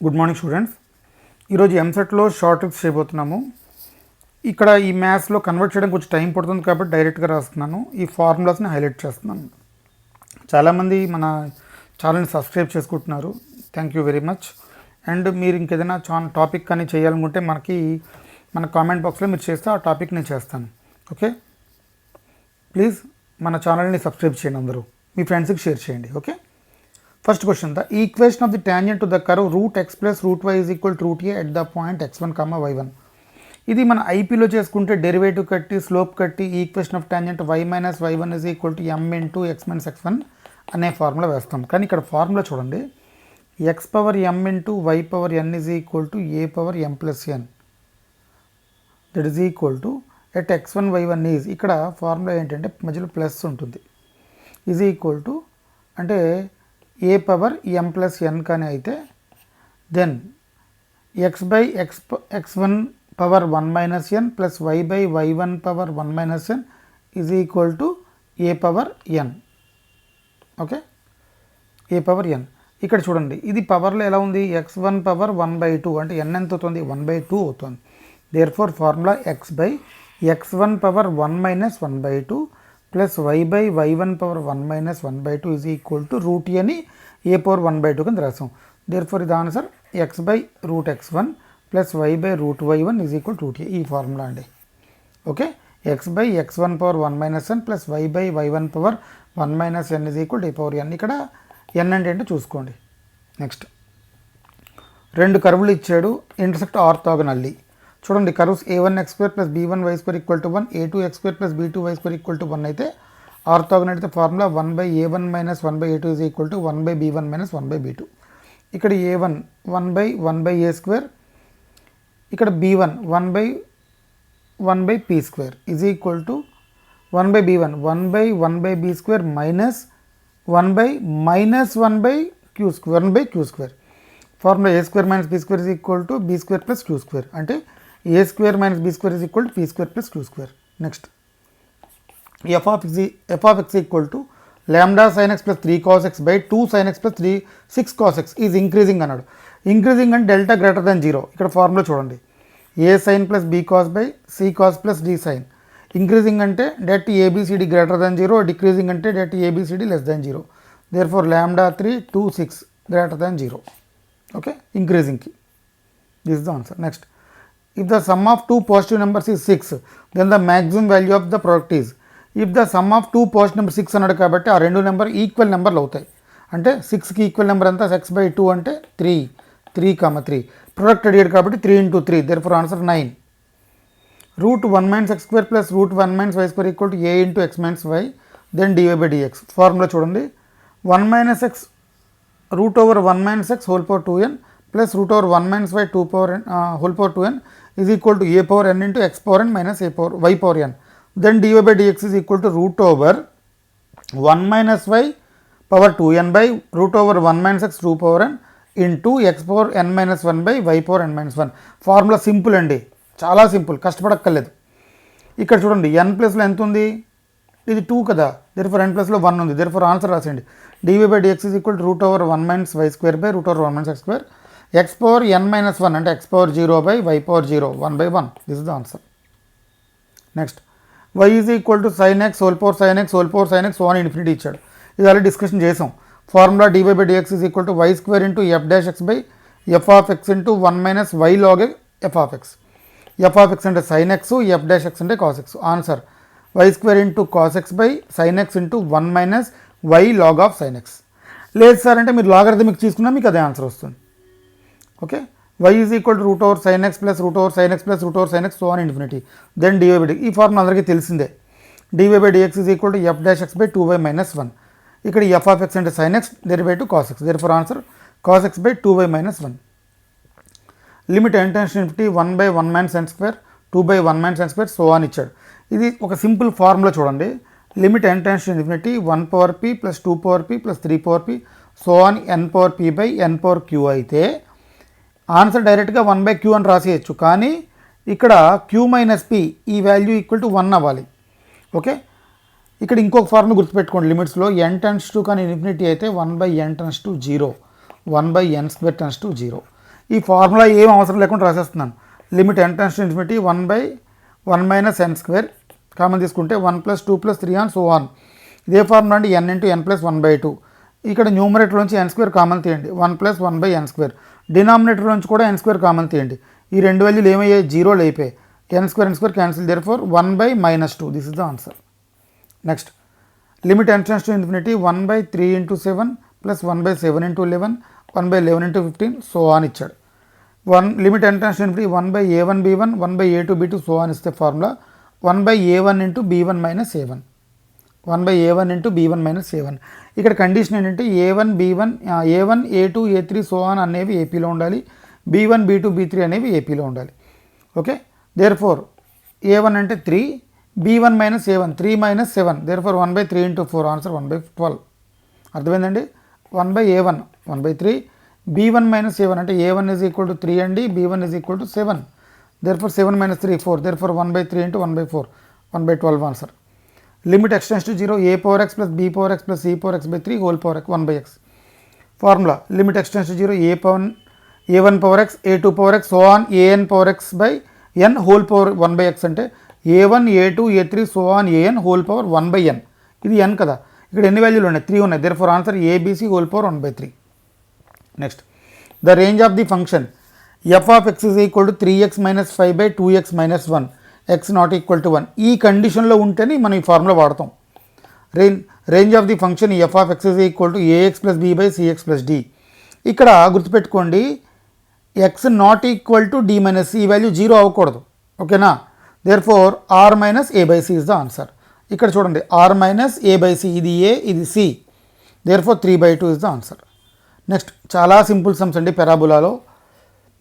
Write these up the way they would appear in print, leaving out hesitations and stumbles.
Good morning students. ఈరోజు ఎంసెట్లో short tricks చేయబోతున్నాము. ఇక్కడ ఈ మ్యాథ్స్లో కన్వర్ట్ చేయడం కొంచెం టైం పడుతుంది కాబట్టి డైరెక్ట్గా రాస్తున్నాను. ఈ ఫార్ములాస్ని హైలైట్ చేస్తున్నాను. చాలామంది మన ఛానల్ని సబ్స్క్రైబ్ చేసుకుంటున్నారు. Thank you very much. And మీరు ఇంకేదైనా టాపిక్ కానీ చేయాలనుకుంటే మన కామెంట్ బాక్స్లో మీరు చేస్తే ఆ టాపిక్ నేను చేస్తాను. ఓకే, ప్లీజ్ మన ఛానల్ని సబ్స్క్రైబ్ చేయండి. అందరూ మీ ఫ్రెండ్స్కి షేర్ చేయండి. Okay, first question, the equation of the tangent to the curve root x plus root why is equal to route A at the point x1, y1. ఇది మన ఐపీలో చేసుకుంటే డెరివేటివ్ కట్టి స్లోప్ కట్టి equation of tangent y minus y1 is equal to m into x minus x1 అనే formula వేస్తాం. కానీ ఇక్కడ formula చూడండి, x power m into y power n is equal to a power m plus n that is equal to at x1 y1 is, ఇక్కడ formula ఏంటంటే మధ్యలో plus ఉంటుంది, is equal to అంటే ఏ పవర్ ఎం plus n కానీ అయితే then x by x1 power 1 minus n plus y by y1 power 1 minus n is equal to a power n. Okay, a power n. ఇక్కడ చూడండి, ఇది పవర్లో ఎలా ఉంది, x1 పవర్ 1/2 అంటే n ఎంత అవుతుంది, 1/2 అవుతుంది. Therefore formula x by x1 power 1 minus 1/2 plus y by y1 power 1 minus 1/2 is equal to root అని ఏ పవర్ 1/2 కింద రాసాం. దేర్ ఫోర్ ఇది answer x by root x1 plus y by root y1 is equal root a, ఈ formula అండి. Okay, x by x1 power 1 minus n plus y by y1 power 1 minus n is equal A power n. ఇక్కడ n అంటే ఏంటో చూసుకోండి. Next, రెండు కర్వులు ఇచ్చాడు, intersect ఆర్థోగనల్లీ. చూడండి, curves a1x square plus b1y square equal to 1, a2x square plus b2y square equal to 1 అయితే orthogonal అయితే formula 1/a1 minus 1/a2 is equal to 1/b1 minus 1/b2. ఇక్కడ a1 1/1/a స్క్వేర్, ఇక్కడ b1 1/1/p square is equal to 1/b1 1/1/b square minus 1/-1/q square 1/q square. Formula a square minus b square is equal to b square plus q square అంటే a square minus b square is equal to p square plus q square. Next, f of x equal to lambda sine x plus 3 cos x by 2 sin x plus 6 cos x is increasing అన్నాడు. Increasing అంటే delta greater than 0. ఇక్కడ formula చూడండి, a sine plus b cos by c cos plus d sine. Increasing అంటే det abcd greater than 0, decreasing అంటే det abcd less than 0. There four lambda 3 2 6 greater than 0. Okay, ఇంక్రీజింగ్కి this the answer. Next, if the sum of two positive numbers is 6 then the maximum value of the product is. If the sum of two positive number 6 అన్నాడు కాబట్టి ఆ రెండు number equal నెంబర్లు అవుతాయి. అంటే 6కి equal number అంతా 6/2 అంటే 3 ప్రొడక్ట్ అడిగాడు కాబట్టి 3 into 3, therefore answer 9. Root 1 minus x square plus root 1 minus y square equal to a into x minus y then dy/dx. Formula చూడండి, 1 minus x root over 1 minus x whole power 2n plus root over 1 minus y 2 power whole power 2n is equal to a power n into x power n minus a power y power n then dy/dx is equal to root over 1 minus y power 2n by root over 1 minus x 2 power n into x power n minus 1 by y power n minus 1. Formula simple అండి, చాలా simple, కష్టపడక్కర్లేదు. ఇక్కడ చూడండి, n ప్లస్లో ఎంత ఉంది, ఇది 2 కదా, there four n ప్లస్లో 1 ఉంది, దేర్ ఫోర్ ఆన్సర్ రాసేయండి. dy/dx is equal to root over 1 minus y square by root over 1 minus x square, x power n minus 1 అంటే x power 0 by y power 0 1/1. This is the answer. Next, y is equal to sine x whole power sine x whole power sine x so అని infinity ఇచ్చాడు. ఇది already discussion చేసాం. Formula dy/dx is equal to y square into f dash x by f of x into 1 minus y log f of x. f of x అంటే sine x, f dash x అంటే cos x. Answer y square into cos x by sine x into 1 minus y log of sine x. లేదు sir అంటే మీరు logarithmic తీసుకున్నా మీకు అదే answer వస్తుంది. Okay, y is equal to root over sine x plus root over sine x plus root over sine x so on infinity then dy/dx. ఈ formula అందరికీ తెలిసిందే, dy/dx is equal to f dash x by 2y minus 1. ఇక్కడ f of x అంటే sine x derivative cos x, therefore answer cos x by 2y minus 1. Limit n tends to infinity 1/1 minus n square 2/1 minus n square so on ఇచ్చాడు. ఇది ఒక simple formula చూడండి, limit n tends to infinity 1 power p plus 2 power p plus 3 power p so on n power p by n power q అయితే answer డైరెక్ట్గా 1/q అని రాసేయచ్చు. కానీ ఇక్కడ q మైనస్ p ఈ వాల్యూ ఈక్వల్ టు 1 అవ్వాలి. Okay, ఇక్కడ ఇంకొక ఫార్ములా గుర్తుపెట్టుకోండి, లిమిట్స్లో n టెన్స్ టు కానీ ఇన్ఫినిటీ అయితే 1/n tends to 0 1/n square tends to 0. ఈ ఫార్ములా ఏం అవసరం లేకుండా రాసేస్తున్నాను. Limit n → infinity 1/1 - n square common తీసుకుంటే 1 + 2 + 3 ఆన్ సో ఆన్. ఇదే ఫార్ములా అండి n × n + 1/2. ఇక్కడ న్యూమరేటర్ నుంచి n స్క్వేర్ కామన్ తీయండి 1 + 1/n స్క్వేర్. డినామినేటర్ నుంచి కూడా n స్క్వేర్ కామన్ తీయండి. ఈ రెండు వాల్యూలు ఏమయ్యాయి, జీరోలు అయిపోయాయి. n square cancel, therefore 1/-2. This is the answer. Next limit n → infinity 1/3 × 7 + 1/7 × 11 1/11 × 15 so on ఇచ్చాడు. Limit n → infinity 1/a1b1 1/a2b2 so on ఇస్తే formula 1/a1 × b1 - a1 1/a1 × b1 - a1. ఇక్కడ condition ఏంటంటే a1 b1 a1 a2 a3 so on అనేవి ఏపీలో ఉండాలి, b1 b2 b3 అనేవి ఏపీలో ఉండాలి. ఓకే, దేర్ఫోర్ a1 అంటే 3, b1 - a1 3 - 7, దేర్ఫోర్ 1/3 × 4 ఆన్సర్ 1/12. అర్థమైందండి. 1/a1 1/3, b1 - a1 అంటే a1 = 3 అండి, b1 = 7, therefore 7 - 3 4, therefore 1/3 × 1/4 1/12 answer. Limit x → 0 a⁴x + b⁴x + c⁴x/3 whole power x formula limit x → 0 a1⁴x a2⁴x so on an⁴x/n whole power 1/x అంటే a1 a2 a3 so on an whole power 1/n. ఇది n కదా, ఇక్కడ ఎన్ని వాల్యూలు ఉన్నాయి, 3 ఉన్నాయి, therefore answer abc whole power 1/3. Next the range of the function f(x) = 3x - 5/2x - 1 x ≠ = 1. ఈ కండిషన్లో ఉంటేనే మనం ఈ ఫార్ములా వాడతాం. Range of the function f(x) = ax + b/cx + d. ఇక్కడ గుర్తుపెట్టుకోండి x ≠ d - c, ఈ వాల్యూ 0 అవ్వకూడదు. ఓకేనా, therefore r - a/c is the answer. ఇక్కడ చూడండి r - a/c, ఇది a ఇది c, therefore 3/2 is the answer. Next చాలా సింపుల్ సమ్స్ అండి పెరాబులాలో.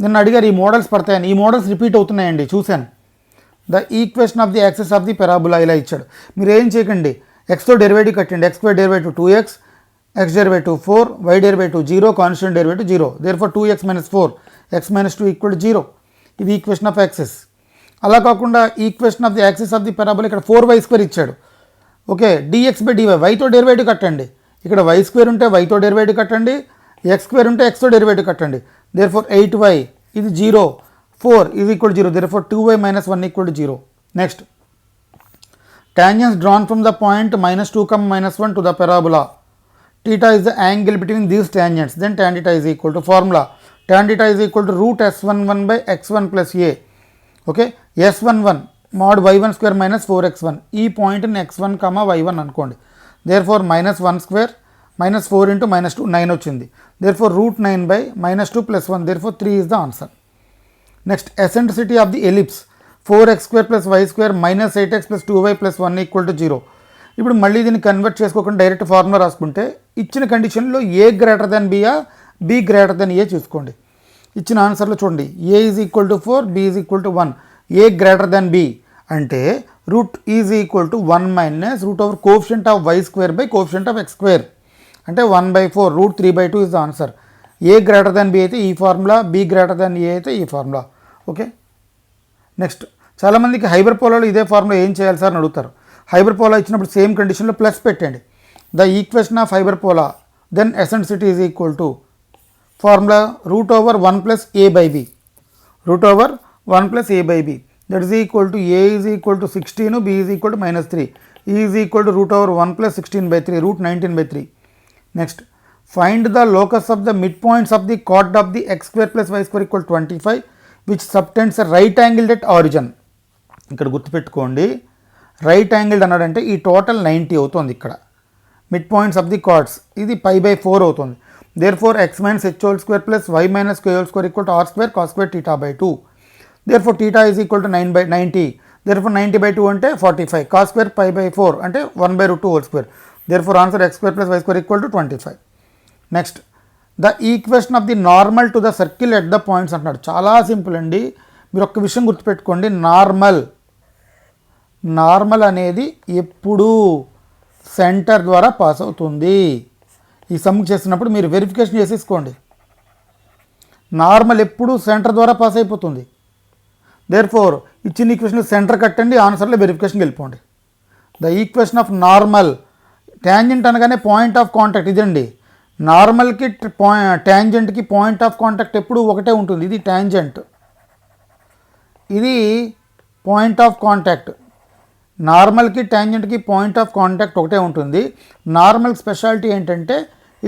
నిన్న అడిగారు ఈ మోడల్స్ పడతాయని, ఈ మోడల్స్ రిపీట్ అవుతున్నాయండి చూశాను. The equation of the access of the పెరాబులా ఇలా ఇచ్చాడు. మీరు ఏం చేయకండి, ఎక్స్తో డెరివేటివ్ కట్టండి, x² derivative 2x, x derivative 4, y derivative 0, constant derivative 0, therefore 2x - 4 x - 2 = 0. ఇది ఈక్వేషన్ ఆఫ్ యాక్సెస్. అలా కాకుండా equation of the access of the పెరాబులా ఇక్కడ 4y² ఇచ్చాడు. ఓకే, dx/dy yతో డెరివేటివ్ కట్టండి. ఇక్కడ y² ఉంటే yతో డెరివేటివ్ కట్టండి, x² ఉంటే xతో డెరివేటివ్ కట్టండి, దేర్ఫోర్ 8y ఇది 0, 4 = 0, therefore 2y - 1 = 0. Next, tangents drawn from the point -2, -1 to the parabola. Theta is the angle between these tangents. Then tan theta is equal to formula. Tan theta is equal to √s11/x1 + a. Okay, s11 mod y1² - 4x1. ఈ point x1, y1 అనుకోండి. Therefore -1² -4 × -2 9 వచ్చింది. Therefore √9/- 2 + 1. Therefore 3 is the answer. Next eccentricity of the ellipse 4x² + y² - 8x + 2y + 1 = 0. ఇప్పుడు మళ్ళీ దీన్ని convert చేసుకోకుండా direct formula రాసుకుంటే ఇచ్చిన కండిషన్లో a > b b > a చూసుకోండి. ఇచ్చిన ఆన్సర్లో చూడండి a = 4 b = 1, a > b అంటే root is equal to 1 - root over coefficient of y² coefficient of x² అంటే 1/4 √3/2 is the answer. a > b అయితే ఈ ఫార్ములా, b > a అయితే ఈ ఫార్ములా. ఓకే, నెక్స్ట్ చాలామందికి హైపర్పోలాలో ఇదే ఫార్ములా ఏం చేయాలి సార్ అని అడుగుతారు. హైపర్పోలా ఇచ్చినప్పుడు సేమ్ కండిషన్లో ప్లస్ పెట్టండి. The equation of hyperbola then eccentricity is equal to formula √1 + a/b, √1 + a/b, that is equal to a is equal to 16, b is equal to -3, e is equal to √1 + 16/3 √19/3. Next find the locus of the mid points of the chord of the x² + y² = 25 which subtends right angled at origin. ఇక్కడ గుర్తుపెట్టుకోండి, right angled అన్నాడంటే ఈ total 90 అవుతుంది. ఇక్కడ mid points of the cards ఇది π/4 అవుతుంది. Therefore x - h² + y - k² = r² cos² θ/2. Therefore θ is equal to 9/90, therefore 90/2 అంటే 45, cos² π/4 అంటే 1/√2². Therefore answer x² + y² = 25. Next the equation of the normal to the circle at the points అంటున్నాడు. చాలా simple అండి, మీరు ఒక్క విషయం గుర్తుపెట్టుకోండి, నార్మల్ అనేది ఎప్పుడూ సెంటర్ ద్వారా పాస్ అవుతుంది. ఈ సమ్ చేసినప్పుడు మీరు వెరిఫికేషన్ చేసేసుకోండి, నార్మల్ ఎప్పుడూ సెంటర్ ద్వారా పాస్ అయిపోతుంది. దేర్ఫోర్ ఇచ్చిన ఈక్వేషన్ సెంటర్ కట్టండి, ఆన్సర్లో వెరిఫికేషన్కి వెళ్ళిపోండి. The equation of normal, tangent అనగానే పాయింట్ ఆఫ్ కాంటాక్ట్ ఇదండి. నార్మల్కి ట్యాంజెంట్కి పాయింట్ ఆఫ్ కాంటాక్ట్ ఎప్పుడు ఒకటే ఉంటుంది. ఇది ట్యాంజెంట్, ఇది పాయింట్ ఆఫ్ కాంటాక్ట్. నార్మల్కి ట్యాంజెంట్కి పాయింట్ ఆఫ్ కాంటాక్ట్ ఒకటే ఉంటుంది. నార్మల్ స్పెషాలిటీ ఏంటంటే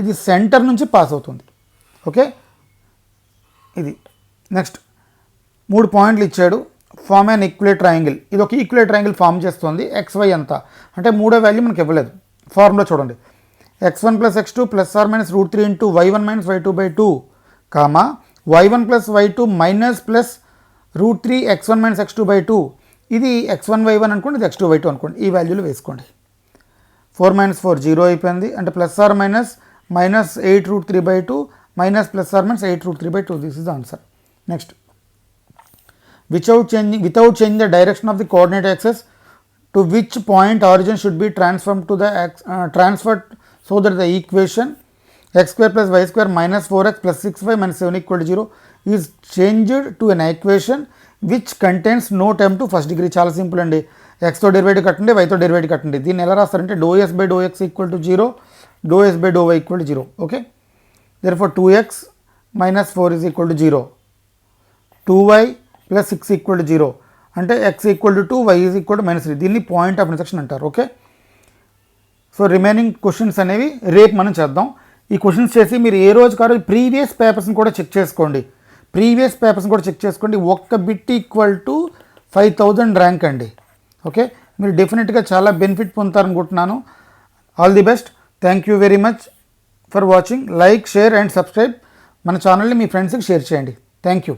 ఇది సెంటర్ నుంచి పాస్ అవుతుంది. ఓకే, ఇది నెక్స్ట్ 3 పాయింట్లు ఇచ్చాడు. ఫార్మ్ అన్ ఈక్వలేట్ ట్రయాంగిల్. ఇది ఒక ఈక్వలేట్ ట్రయాంగిల్ ఫామ్ చేస్తుంది. XY అంతా అంటే మూడో వాల్యూ మనకి ఇవ్వలేదు. ఫార్ములా చూడండి, x1 + x2 ± √3 × y1 - y2/2 comma y1 + y2 minus plus √3 x1 - x2/2. ఇది x1 y1 అనుకోండి, ఇది x2 y2 అనుకోండి. ఈ వాల్యూలు వేసుకోండి. 4 - 4 0 అయిపోయింది. అంటే ±8 √3/2 ±8 √3/2. This is the answer. Next, without changing the direction of the coordinate axis, to which point origin should be transferred so that the equation x² + y² - 4x + 6y - 7 = 0 is changed to an equation which contains no term to first degree. చాలా simple అండి. xతో derivative కట్టండి, yతో derivative కట్టండి. దీన్ని ఎలా రాస్తారంటే ∂s/∂x = 0, ∂s/∂y = 0. Okay, therefore 2x - 4 = 0, 2y + 6 = 0. అంటే x = 2, y = -3. దీన్ని point of intersection అంటారు. Okay, so remaining questions అనేవి రేపు మనం చేద్దాం. ఈ క్వశ్చన్స్ చేసి మీరు ఏ రోజు కాదు ప్రీవియస్ పేపర్స్ని కూడా చెక్ చేసుకోండి. ఒక్క బిట్ = 5000 ర్యాంక్ అండి. ఓకే, మీరు డెఫినెట్గా చాలా బెనిఫిట్ పొందుతారనుకుంటున్నాను. All the best. Thank you very much for watching. Like, share and subscribe. మన ఛానల్ని మీ ఫ్రెండ్స్కి షేర్ చేయండి. Thank you.